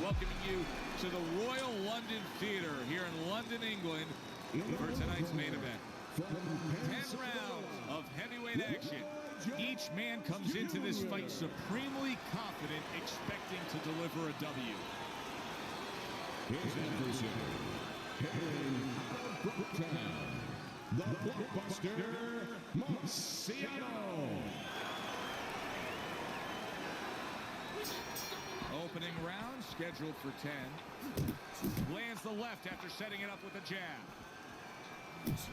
welcoming you to the Royal London Theatre here in London, England for tonight's main event. 10 rounds of heavyweight action. Each man comes into this fight supremely confident, expecting to deliver a W. His adversary, hailing out of Brooktown, the blockbuster Marciano. Opening round scheduled for 10. Lands the left after setting it up with a jab.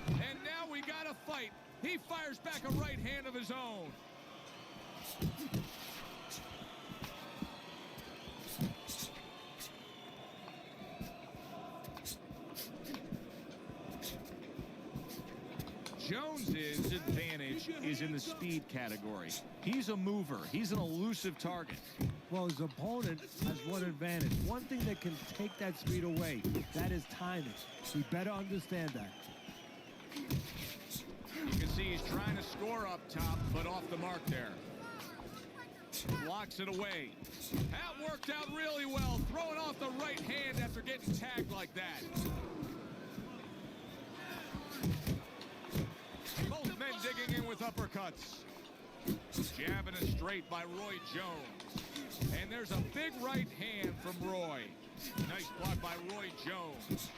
And now we got a fight. He fires back a right hand of his own. Jones's advantage is in the speed category. He's a mover. He's an elusive target. Well, his opponent has one advantage. One thing that can take that speed away, that is timing. He better understand that. You can see he's trying to score up top, but off the mark there. Blocks it away. That worked out really well, throwing off the right hand after getting tagged like that. Both men digging in with uppercuts. Jabbing it straight by Roy Jones. And there's a big right hand from Roy. Nice block by Roy Jones.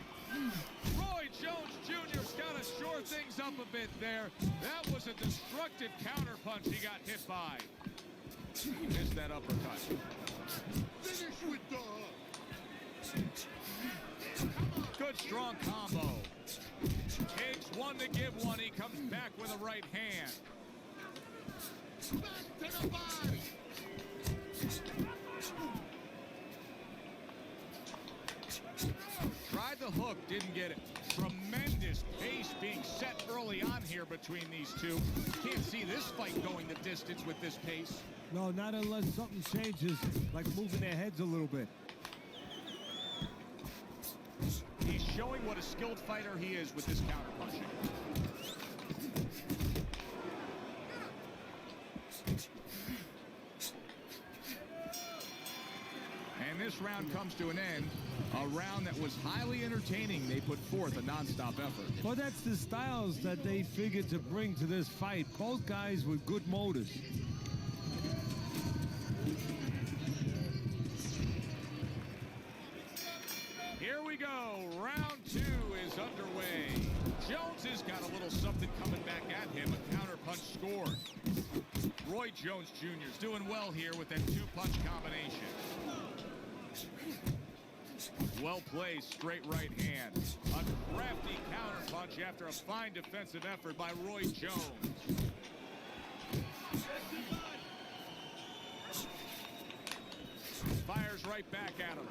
Roy Jones Jr.'s got to shore things up a bit there. That was a destructive counterpunch he got hit by. He missed that uppercut. Finish with the... Good strong combo. Takes one to give one. He comes back with a right hand. Back to the body. Tried the hook, didn't get it. Tremendous pace being set early on here between these two. Can't see this fight going the distance with this pace. No, not unless something changes, like moving their heads a little bit. He's showing what a skilled fighter he is with this counterpunching. And this round comes to an end. A round that was highly entertaining. They put forth a nonstop effort. Well, that's the styles that they figured to bring to this fight. Both guys with good motors. Here we go. Round two is underway. Jones has got a little something coming back at him. A counterpunch scored. Roy Jones Jr. is doing well here with that two-punch combination. Well placed, straight right hand. A crafty counterpunch after a fine defensive effort by Roy Jones. Fires right back at him.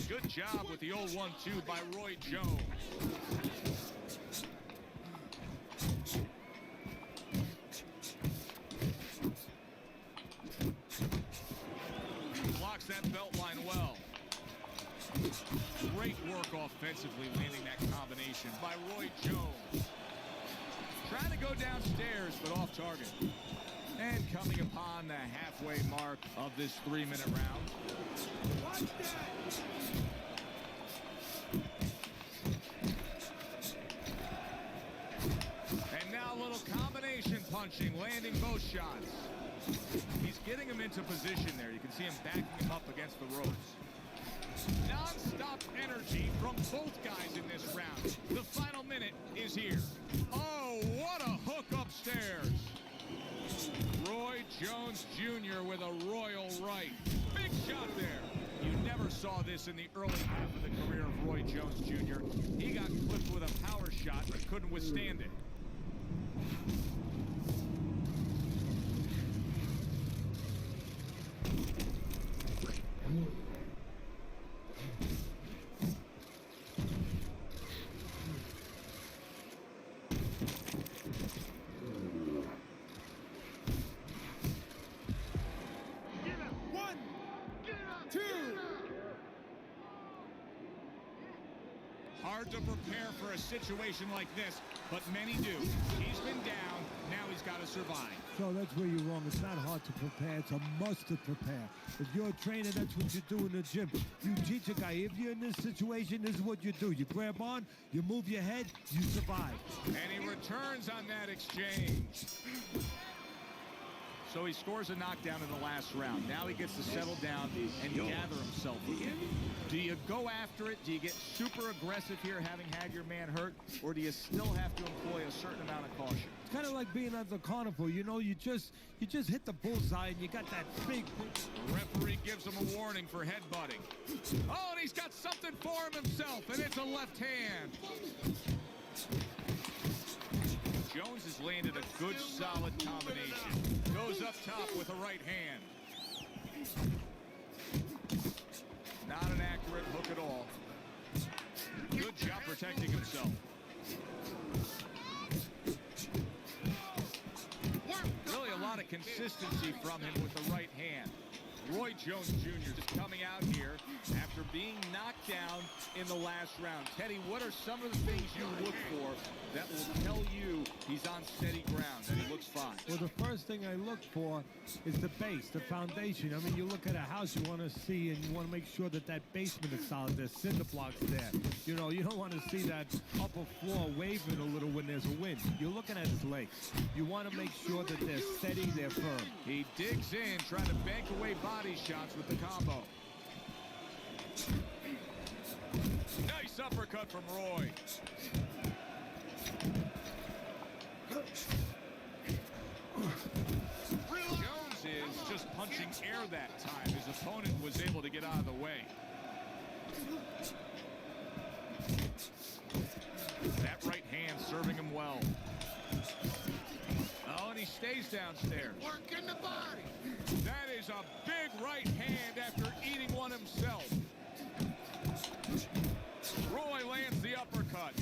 Good job with the old 1-2 by Roy Jones. Blocks that belt line well. Great work offensively, landing that combination by Roy Jones. Trying to go downstairs, but off target. And coming upon the halfway mark of this 3-minute round. Watch that! And now a little combination punching, landing both shots. He's getting him into position there. You can see him backing him up against the ropes. Non-stop energy from both guys in this round. The final minute is here. Oh, what a hook upstairs. Roy Jones Jr. with a royal right. Big shot there. You never saw this in the early half of the career of Roy Jones Jr. He got clipped with a power shot but couldn't withstand it. hard to prepare for a situation like this, but many do. He's been down, now he's got to survive. So that's where you're wrong. It's not hard to prepare. It's a must to prepare. If you're a trainer, that's what you do in the gym. You teach a guy, if you're in this situation, this is what you do. You grab on, you move your head, you survive. And he returns on that exchange. So he scores a knockdown in the last round. Now he gets to settle down and gather himself again. Do you go after it? Do you get super aggressive here, having had your man hurt? Or do you still have to employ a certain amount of caution? It's kind of like being at the carnival. You know, you just hit the bullseye and you got that big... The referee gives him a warning for headbutting. Oh, and he's got something for him himself, and it's a left hand. Jones has landed a good, solid combination. Goes up top with a right hand. Not an accurate hook at all. Good job protecting himself. Really a lot of consistency from him with the right hand. Roy Jones Jr. is coming out here after being knocked down in the last round. Teddy, what are some of the things you look for that will tell you he's on steady ground, that he looks fine? Well, the first thing I look for is the base, the foundation. I mean, you look at a house, you want to see, and you want to make sure that that basement is solid. There's cinder blocks there. You know, you don't want to see that upper floor waving a little when there's a wind. You're looking at his legs. You want to make sure that they're steady, they're firm. He digs in, trying to bank away body shots with the combo. Nice uppercut from Roy. Jones is just punching air that time. His opponent was able to get out of the way. That right hand serving him well. Oh, and he stays downstairs. Work in the body. That is a big right hand after eating one himself. Roy lands the uppercut.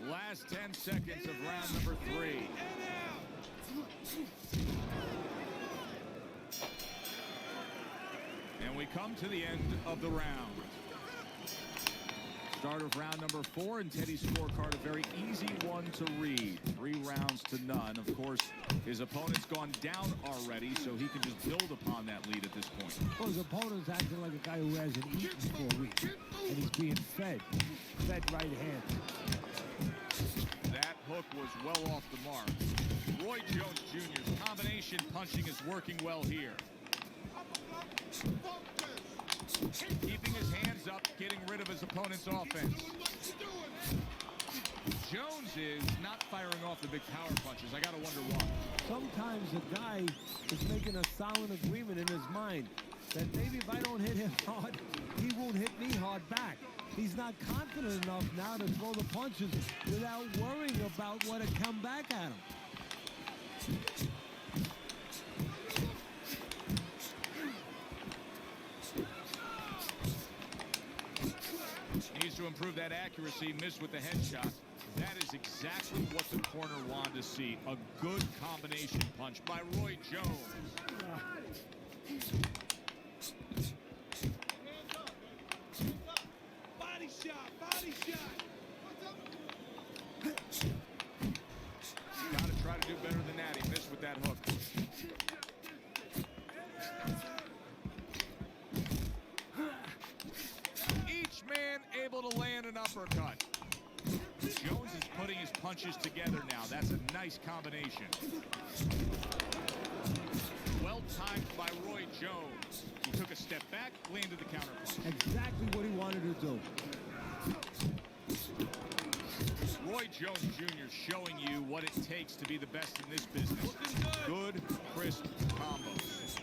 Last 10 seconds of round number 3. And we come to the end of the round. Start of round number 4, and Teddy's scorecard a very easy one to read. 3 rounds to none. Of course, his opponent's gone down already, so he can just build upon that lead at this point. Well, his opponent's acting like a guy who hasn't eaten for a week, and he's being fed right hand. That hook was well off the mark. Roy Jones Jr.'s combination punching is working well here. Keeping his hands up, getting rid of his opponent's offense. Jones is not firing off the big power punches. I gotta wonder why. Sometimes a guy is making a silent agreement in his mind that maybe if I don't hit him hard, he won't hit me hard back. He's not confident enough now to throw the punches without worrying about what had come back at him. Needs to improve that accuracy. Missed with the headshot. That is exactly what the corner wanted to see. A good combination punch by Roy Jones. Body shot, body shot. Got to try to do better than that. He missed with that hook. Each man able to land an uppercut. Jones is putting his punches together now. That's a nice combination. Well timed by Roy Jones. He took a step back, landed the counter punch. Exactly what he wanted to do. Roy Jones Jr. showing you what it takes to be the best in this business. Good, crisp combos.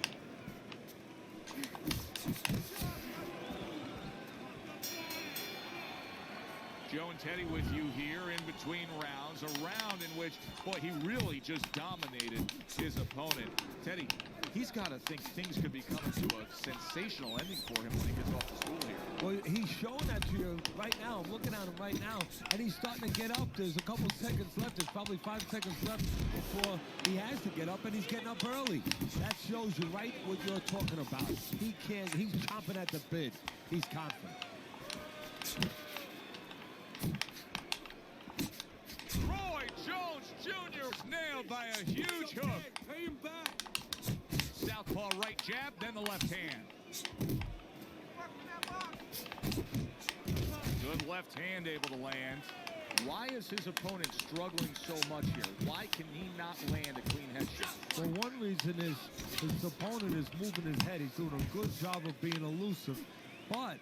Joe and Teddy with you here in between rounds. A round in which, boy, he really just dominated his opponent. Teddy, he's got to think things could be coming to a sensational ending for him when he gets off the stool here. Well, he's showing that to you right now. I'm looking at him right now, and he's starting to get up. There's a couple seconds left. There's probably 5 seconds left before he has to get up, and he's getting up early. That shows you right what you're talking about. He can't. He's chomping at the bit. He's confident. Roy Jones Jr. is nailed by a huge hook. Pay him back. Southpaw right jab, then the left hand. Good left hand able to land. Why is his opponent struggling so much here? Why can he not land a clean head shot? Well, one reason is his opponent is moving his head. He's doing a good job of being elusive, but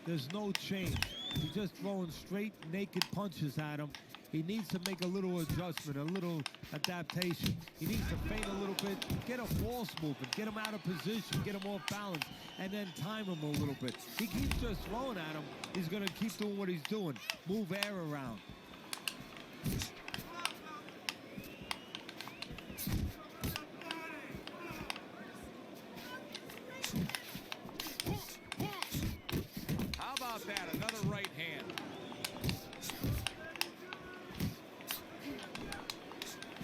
there's no change. He's just throwing straight, naked punches at him. He needs to make a little adjustment, a little adaptation. He needs to feint a little bit, get a false movement, get him out of position, get him off balance, and then time him a little bit. He keeps just throwing at him. He's going to keep doing what he's doing. Move air around. How about that? Another right hand.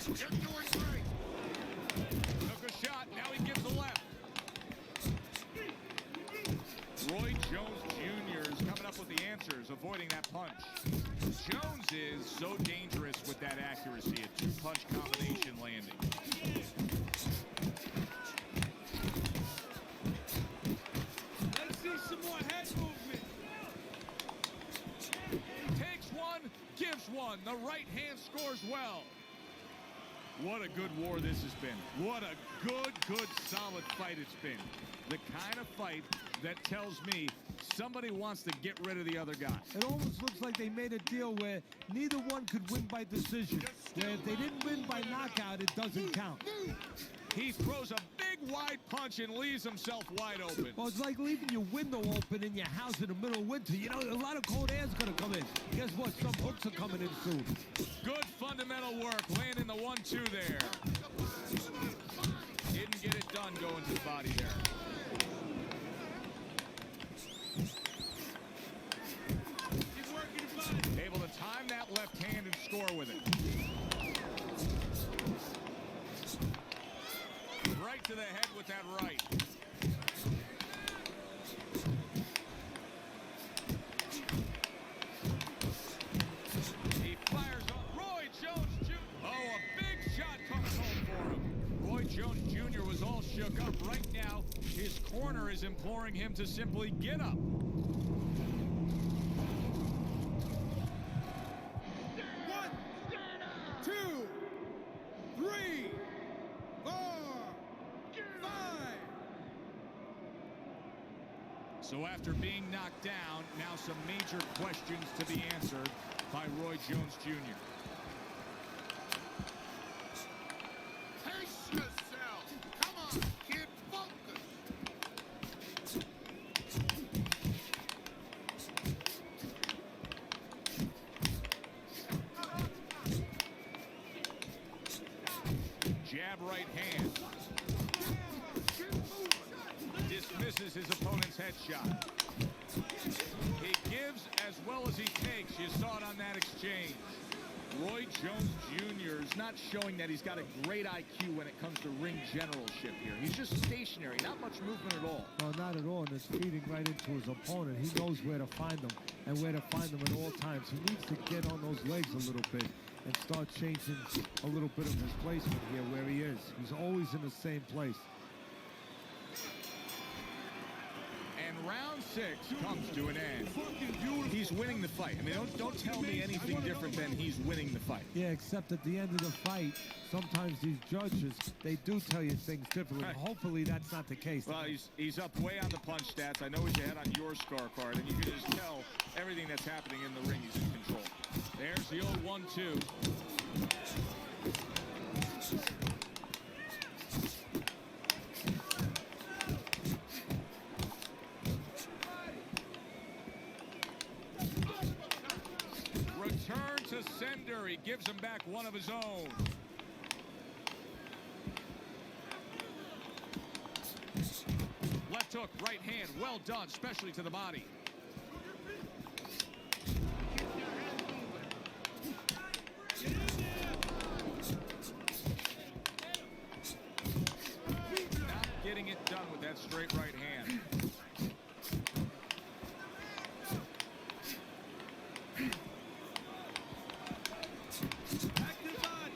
You're doing great. Took a shot. Now he gives the left. Roy Jones Jr. is coming up with the answers, avoiding that punch. Jones is so dangerous with that accuracy, a two-punch combination landing. Let's see some more head movement. Takes one, gives one. The right hand scores well. What a good war this has been. What a good, solid fight it's been. The kind of fight that tells me somebody wants to get rid of the other guy. It almost looks like they made a deal where neither one could win by decision. Where if they didn't win by knockout, it doesn't count. He throws a big wide punch and leaves himself wide open. Well, it's like leaving your window open in your house in the middle of winter. You know, a lot of cold air's going to come in. Guess what? Some hooks are coming in soon. Good fundamental work, landing the 1-2 there. Didn't get it done going to the body there. Keep working the body. Able to time that left hand and score with it. Right to the head with that right. He fires on Roy Jones Jr. Oh, a big shot comes home for him. Roy Jones Jr. was all shook up. Right now, his corner is imploring him to simply get up. 1, 2, 3, 4, 5. So after being knocked down, now some major questions to be answered by Roy Jones Jr. Pace yourself. Come on, kid. Focus. Jab right hand. Dismisses his opponent's headshot. He gives as well as he takes. You saw it on that exchange. Roy Jones Jr. is not showing that he's got a great IQ when it comes to ring generalship here. He's just stationary, not much movement at all. No, not at all. And it's feeding right into his opponent. He knows where to find them and where to find them at all times. He needs to get on those legs a little bit and start changing a little bit of his placement here where he is. He's always in the same place. And round 6 comes to an end. Fucking beautiful. He's winning the fight. I mean, don't tell me anything different than he's winning the fight. Yeah, except at the end of the fight, sometimes these judges, they do tell you things differently. Right. Hopefully that's not the case. Well, he's up way on the punch stats. I know he's ahead on your scorecard, and you can just tell everything that's happening in the ring. He's in control. There's the old 1-2. Return to sender. He gives him back one of his own. hook, right hand, well done, especially to the body. Not getting it done with that straight right hand. Active on.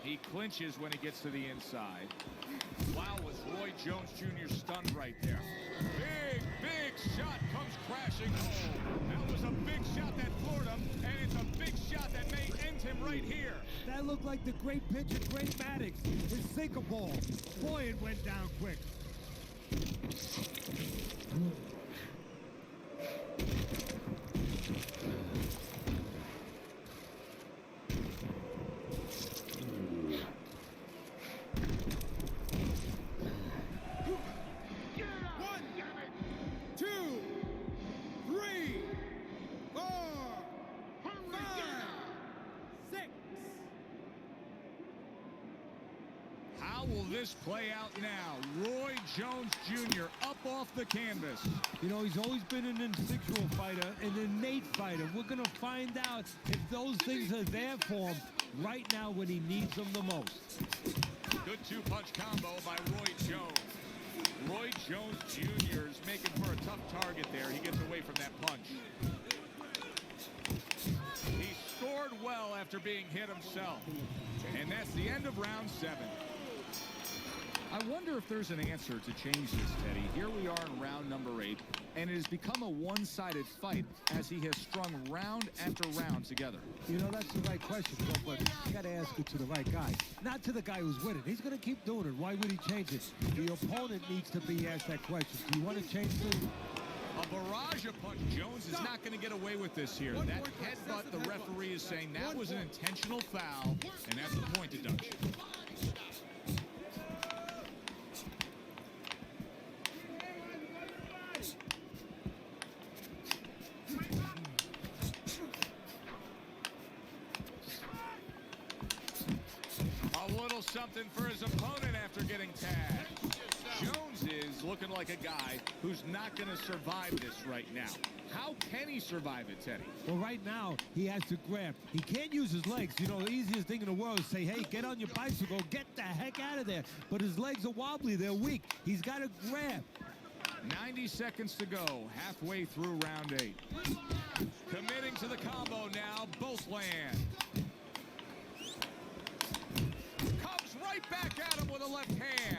He clinches when he gets to the inside. Wow, was Roy Jones Jr. stunned right there. Big, big shot comes crashing home. That was a big shot that floored him, and it's a big shot that may end him right here. That looked like the great pitcher, Great Maddox. His sinker ball. Boy, it went down quick. One, two, three, four, five, six. How will this play out now? Roy Jones Jr. up off the canvas. You know, he's always been an instinctual fighter, an innate fighter. We're going to find out if those things are there for him right now when he needs them the most. Good two-punch combo by Roy Jones. Roy Jones Jr. is making for a tough target there. He gets away from that punch. He scored well after being hit himself. And that's the end of round 7. I wonder if there's an answer to change this, Teddy. Here we are in round number 8, and it has become a one-sided fight as he has strung round after round together. You know, that's the right question, Phil, but you got to ask it to the right guy, not to the guy who's winning. He's going to keep doing it. Why would he change it? The opponent needs to be asked that question. Do you want to change things? A barrage of punch. Jones is not going to get away with this here. That headbutt, the referee is saying that was an intentional foul, and that's the point deduction. A little something for his opponent after getting tagged. Jones is looking like a guy who's not going to survive this right now. How can he survive it, Teddy? Well, right now, he has to grab. He can't use his legs. You know, the easiest thing in the world is say, hey, get on your bicycle, get the heck out of there. But his legs are wobbly. They're weak. He's got to grab. 90 seconds to go, halfway through round 8. Committing to the combo now, both land. Comes right back at him with a left hand.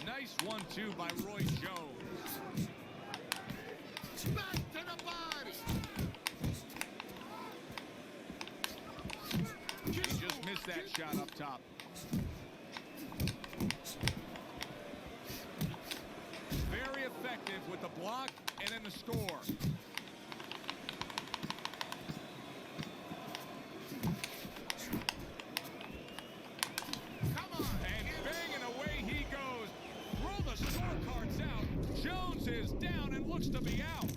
Nice 1-2 by Roy Jones. Back to the body. He just missed that shot up top. Very effective with the block and then the score. Come on. And banging away he goes. Throw the scorecards out. Jones is down and looks to be out.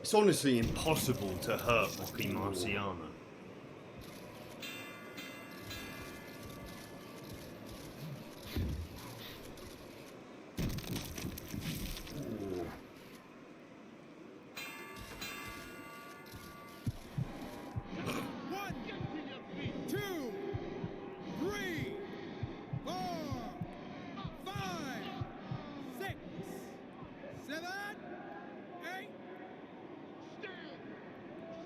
It's honestly impossible to hurt Rocky Marciano. One, two, three, four, five, six, seven, eight.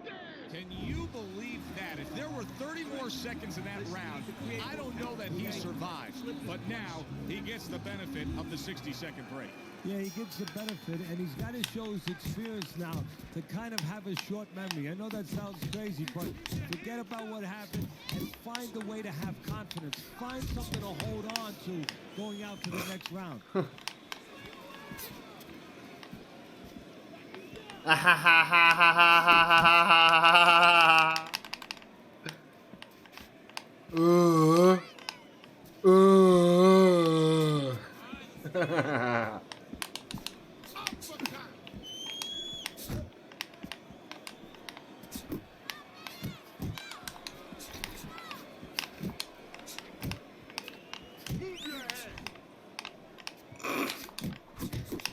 Stand. Can you believe that? If there were 30 more seconds in that round, I don't know that he survives. But now he gets the benefit of the 60-second break. Yeah, he gets the benefit, and he's got to show his experience now to kind of have a short memory. I know that sounds crazy, but forget about what happened and find a way to have confidence. Find something to hold on to going out to the next round.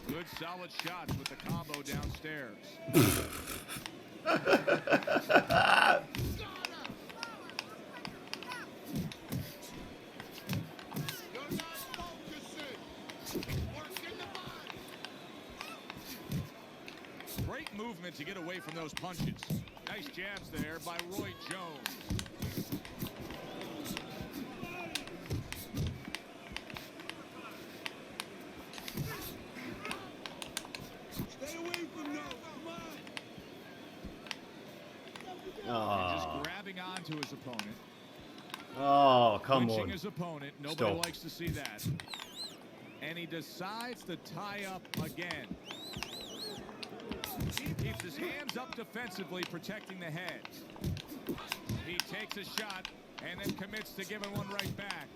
Good solid shots with the combo downstairs. You're not focusing. Working the body. Great movement to get away from those punches. Nice jabs there by Roy Jones. Stay away from those. Come on. Just Oh, grabbing onto his opponent. oh, come Punching on. his opponent. Nobody Stop. likes to see that. And he decides to tie up again. He keeps his hands up defensively, protecting the head. He takes a shot and then commits to giving one right back.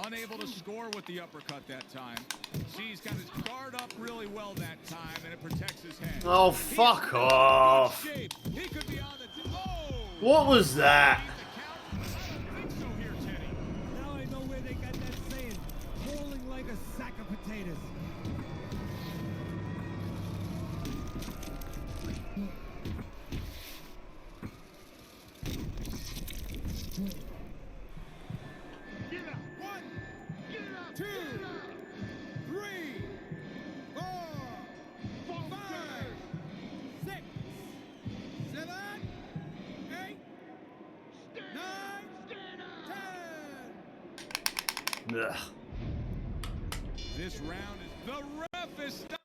Unable to score with the uppercut that time. See, he's got his guard up really well that time, and it protects his head. Oh, He's fuck in good off. shape. He could be on the... Oh! What was that? I don't think so here, Teddy. Now I know where they got that saying, falling like a sack of potatoes. Get up. 1, 2, 3, 4, 5, 6, 7, 8, 9, 10. Ugh. This round is... The ref is...